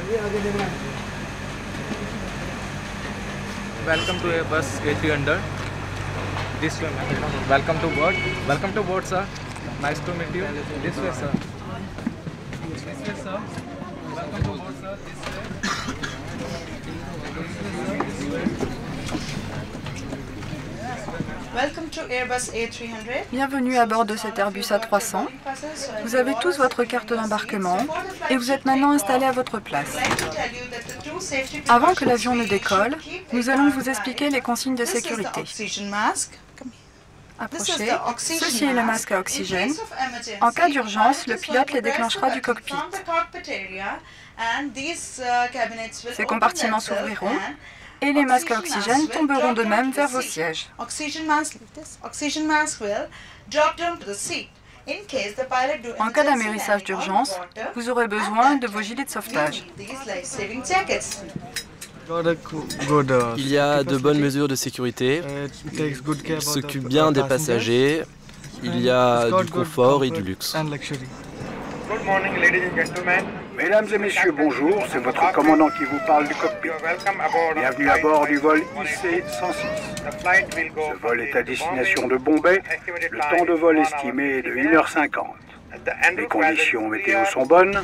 Welcome to Airbus A300. This way, ma'am. Welcome to board. Welcome to board, sir. Nice to meet you. This way, sir. This way, sir. Welcome to board, sir. This way. Welcome to Airbus A300. Bienvenue à bord de cet Airbus A300. Vous avez tous votre carte d'embarquement et vous êtes maintenant installés à votre place. Avant que l'avion ne décolle, nous allons vous expliquer les consignes de sécurité. Approchez. Ceci est le masque à oxygène. En cas d'urgence, le pilote les déclenchera du cockpit. Ces compartiments s'ouvriront et les masques à oxygène tomberont d'eux-mêmes vers vos sièges. En cas d'amérissage d'urgence, vous aurez besoin de vos gilets de sauvetage. Il y a de bonnes mesures de sécurité, il s'occupe bien des passagers, il y a du confort et du luxe. Good morning, ladies and gentlemen. Mesdames et messieurs, bonjour, c'est votre commandant qui vous parle du cockpit. Bienvenue à bord du vol IC-106. Ce vol est à destination de Bombay. Le temps de vol estimé est de 1h50. Les conditions météo sont bonnes.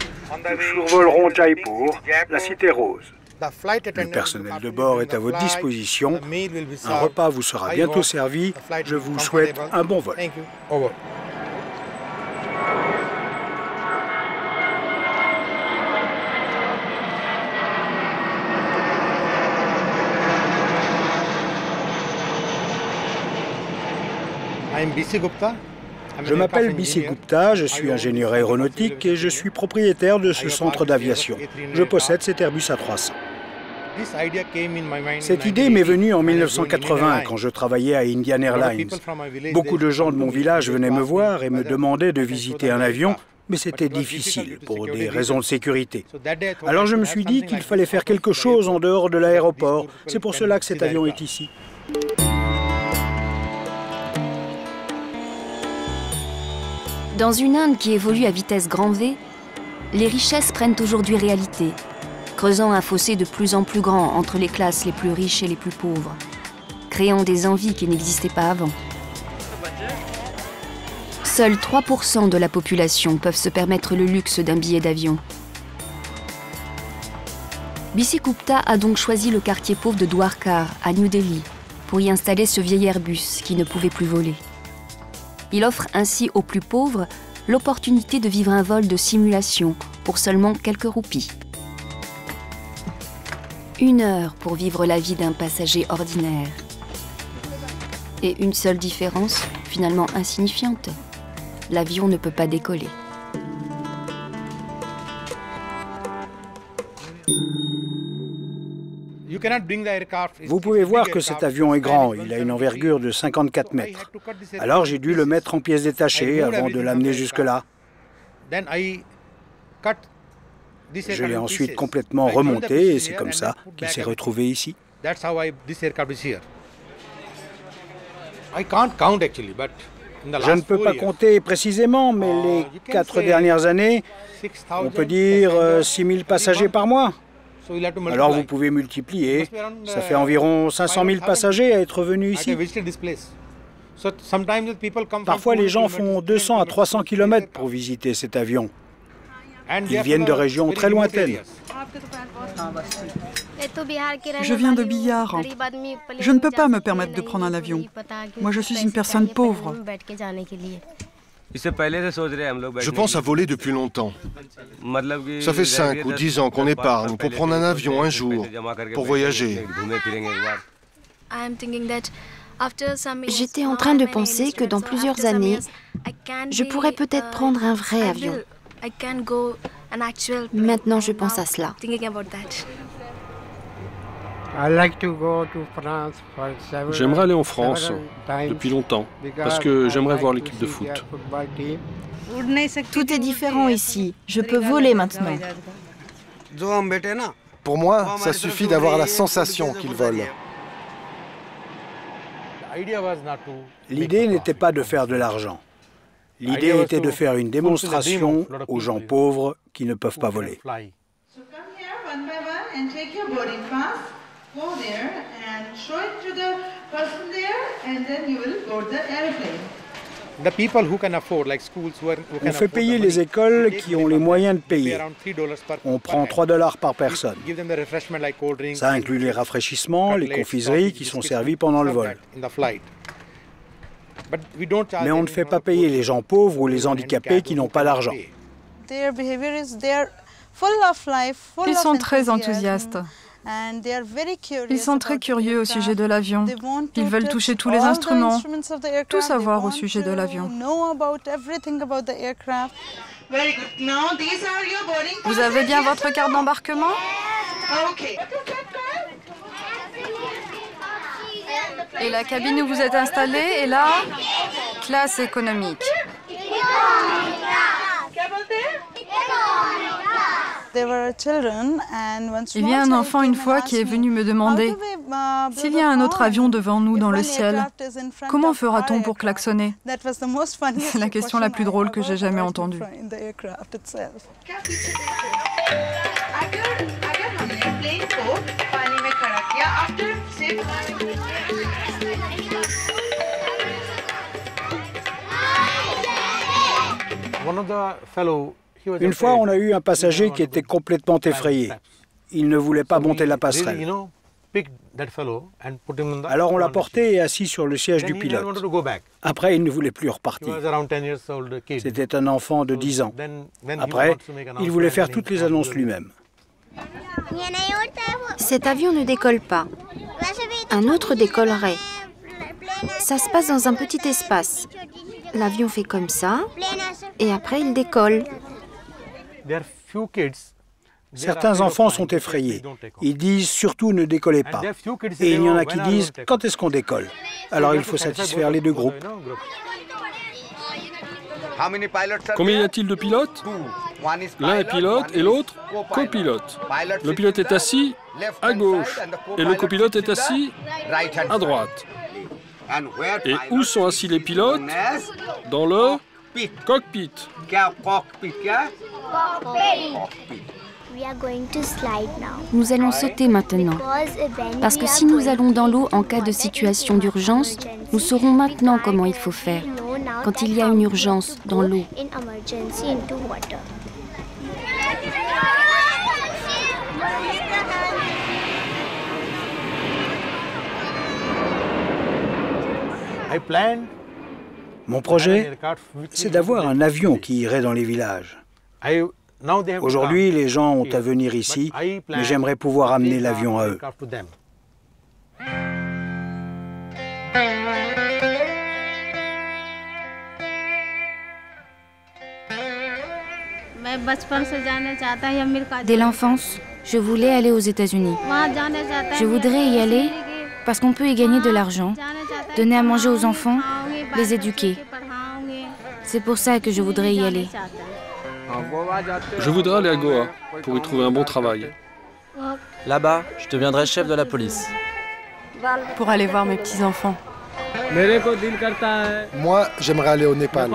Nous survolerons Jaipur, la cité rose. Le personnel de bord est à votre disposition. Un repas vous sera bientôt servi. Je vous souhaite un bon vol. Je m'appelle Bissi Gupta, je suis ingénieur aéronautique et je suis propriétaire de ce centre d'aviation. Je possède cet Airbus A300. Cette idée m'est venue en 1980 quand je travaillais à Indian Airlines. Beaucoup de gens de mon village venaient me voir et me demandaient de visiter un avion, mais c'était difficile pour des raisons de sécurité. Alors je me suis dit qu'il fallait faire quelque chose en dehors de l'aéroport. C'est pour cela que cet avion est ici. Dans une Inde qui évolue à vitesse grand V, les richesses prennent aujourd'hui réalité, creusant un fossé de plus en plus grand entre les classes les plus riches et les plus pauvres, créant des envies qui n'existaient pas avant. Seuls 3% de la population peuvent se permettre le luxe d'un billet d'avion. Bissi Gupta a donc choisi le quartier pauvre de Dwarka, à New Delhi, pour y installer ce vieil Airbus qui ne pouvait plus voler. Il offre ainsi aux plus pauvres l'opportunité de vivre un vol de simulation pour seulement quelques roupies. 1 heure pour vivre la vie d'un passager ordinaire. Et une seule différence, finalement insignifiante. L'avion ne peut pas décoller. Vous pouvez voir que cet avion est grand, il a une envergure de 54 mètres. Alors j'ai dû le mettre en pièces détachées avant de l'amener jusque-là. Je l'ai ensuite complètement remonté et c'est comme ça qu'il s'est retrouvé ici. Je ne peux pas compter précisément, mais les 4 dernières années, on peut dire 6000 passagers par mois. Alors vous pouvez multiplier, ça fait environ 500 000 passagers à être venus ici. Parfois les gens font 200 à 300 km pour visiter cet avion. Ils viennent de régions très lointaines. Je viens de Bihar. Je ne peux pas me permettre de prendre un avion. Moi, je suis une personne pauvre. Je pense à voler depuis longtemps. Ça fait 5 ou 10 ans qu'on épargne pour prendre un avion un jour, pour voyager. J'étais en train de penser que dans plusieurs années, je pourrais peut-être prendre un vrai avion. Maintenant, je pense à cela. J'aimerais aller en France depuis longtemps, parce que j'aimerais voir l'équipe de foot. Tout est différent ici. Je peux voler maintenant. Pour moi, ça suffit d'avoir la sensation qu'il vole. L'idée n'était pas de faire de l'argent. L'idée était de faire une démonstration aux gens pauvres qui ne peuvent pas voler. and take your boarding pass. Go there and show it to the person there, and then you will board the airplane. On fait payer les écoles qui ont les moyens de payer. On prend $3 par personne. Ça inclut les rafraîchissements, les confiseries qui sont servies pendant le vol. Mais on ne fait pas payer les gens pauvres ou les handicapés qui n'ont pas d'argent. Ils sont très enthousiastes. Ils sont très curieux au sujet de l'avion. Ils veulent toucher tous les instruments, tout savoir au sujet de l'avion. Vous avez bien votre carte d'embarquement? Et la cabine où vous êtes installé est là, classe économique. Il y a un enfant une fois qui est venu me demander « S'il y a un autre avion devant nous dans le ciel, comment fera-t-on pour klaxonner ?» C'est la question la plus drôle que j'ai jamais entendue. Une fois, on a eu un passager qui était complètement effrayé. Il ne voulait pas monter la passerelle. Alors on l'a porté et assis sur le siège du pilote. Après, il ne voulait plus repartir. C'était un enfant de 10 ans. Après, il voulait faire toutes les annonces lui-même. Cet avion ne décolle pas. Un autre décollerait. Ça se passe dans un petit espace. L'avion fait comme ça, et après il décolle. Certains enfants sont effrayés. Ils disent surtout ne décollez pas. Et il y en a qui disent quand est-ce qu'on décolle. Alors il faut satisfaire les deux groupes. Combien y a-t-il de pilotes? L'un est pilote et l'autre copilote. Le pilote est assis à gauche et le copilote est assis à droite. Et où sont assis les pilotes? Dans le cockpit. Nous allons sauter maintenant, parce que si nous allons dans l'eau en cas de situation d'urgence, nous saurons maintenant comment il faut faire, quand il y a une urgence dans l'eau. Mon projet, c'est d'avoir un avion qui irait dans les villages. Aujourd'hui, les gens ont à venir ici, mais j'aimerais pouvoir amener l'avion à eux. Dès l'enfance, je voulais aller aux États-Unis. Je voudrais y aller parce qu'on peut y gagner de l'argent, donner à manger aux enfants, les éduquer. C'est pour ça que je voudrais y aller. Je voudrais aller à Goa pour y trouver un bon travail. Là-bas, je deviendrai chef de la police. Pour aller voir mes petits-enfants. Moi, j'aimerais aller au Népal.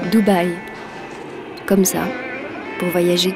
Dubaï, comme ça, pour voyager.